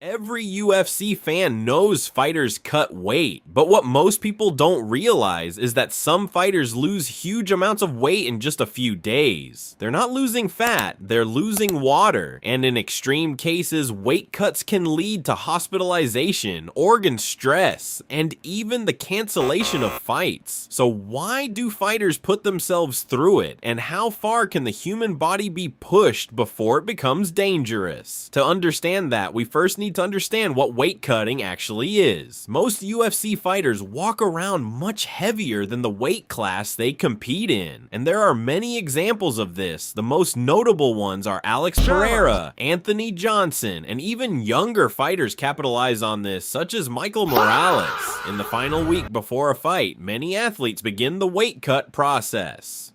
Every UFC fan knows fighters cut weight, but what most people don't realize is that some fighters lose huge amounts of weight in just a few days. They're not losing fat, they're losing water, and in extreme cases, weight cuts can lead to hospitalization, organ stress, and even the cancellation of fights. So why do fighters put themselves through it, and how far can the human body be pushed before it becomes dangerous? To understand that, we first need to understand what weight cutting actually is. Most UFC fighters walk around much heavier than the weight class they compete in, and there are many examples of this. The most notable ones are Alex Pereira, Anthony Johnson, and even younger fighters capitalize on this, such as Michael Morales. In the final week before a fight, many athletes begin the weight cut process.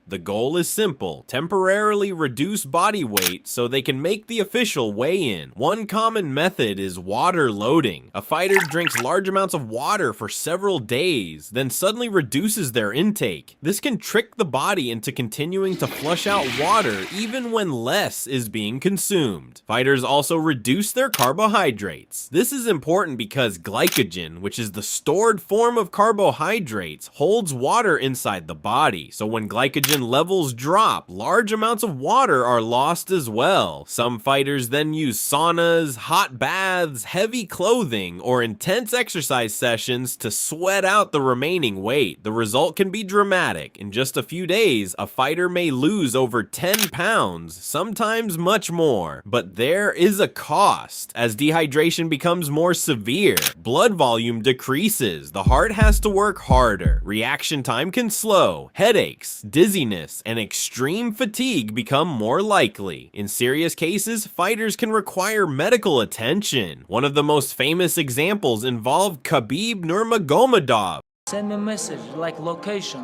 The goal is simple: temporarily reduce body weight so they can make the official weigh-in. One common method is water loading. A fighter drinks large amounts of water for several days, then suddenly reduces their intake. This can trick the body into continuing to flush out water even when less is being consumed. Fighters also reduce their carbohydrates. This is important because glycogen, which is the stored form of carbohydrates, holds water inside the body. So when glycogen levels drop, large amounts of water are lost as well. Some fighters then use saunas, hot baths, heavy clothing, or intense exercise sessions to sweat out the remaining weight. The result can be dramatic. In just a few days, a fighter may lose over 10 pounds, sometimes much more. But there is a cost. As dehydration becomes more severe, blood volume decreases, the heart has to work harder, reaction time can slow, headaches, dizziness, and extreme fatigue become more likely. In serious cases, fighters can require medical attention. One of the most famous examples involved Khabib Nurmagomedov. Send me a message like location,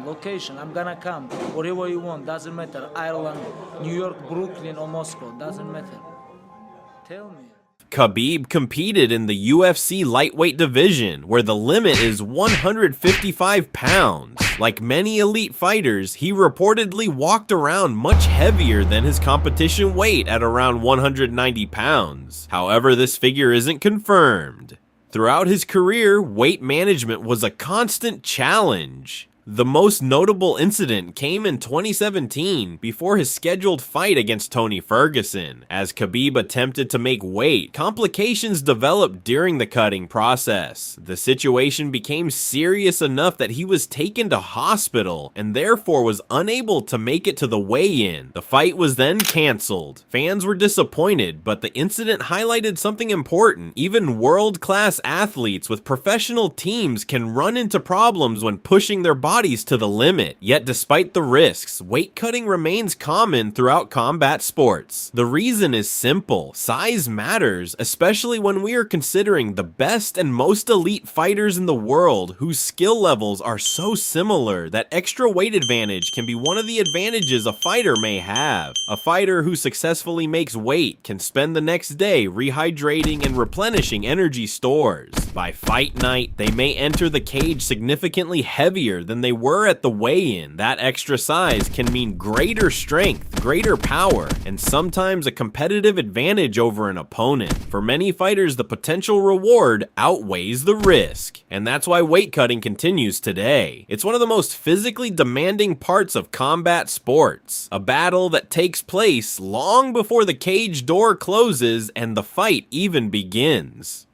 I'm gonna come, whatever you want, doesn't matter, Ireland, New York, Brooklyn or Moscow, doesn't matter. Tell me. Khabib competed in the UFC lightweight division, where the limit is 155 pounds. Like many elite fighters, he reportedly walked around much heavier than his competition weight at around 190 pounds. However, this figure isn't confirmed. Throughout his career, weight management was a constant challenge. The most notable incident came in 2017 before his scheduled fight against Tony Ferguson. As Khabib attempted to make weight, complications developed during the cutting process. The situation became serious enough that he was taken to hospital and therefore was unable to make it to the weigh-in. The fight was then canceled. Fans were disappointed, but the incident highlighted something important. Even world-class athletes with professional teams can run into problems when pushing their bodies to the limit. Yet despite the risks, weight cutting remains common throughout combat sports. The reason is simple: size matters, especially when we are considering the best and most elite fighters in the world whose skill levels are so similar that extra weight advantage can be one of the advantages a fighter may have. A fighter who successfully makes weight can spend the next day rehydrating and replenishing energy stores. By fight night, they may enter the cage significantly heavier than they were at the weigh-in. That extra size can mean greater strength, greater power, and sometimes a competitive advantage over an opponent. For many fighters, the potential reward outweighs the risk, and that's why weight cutting continues today. It's one of the most physically demanding parts of combat sports, a battle that takes place long before the cage door closes and the fight even begins.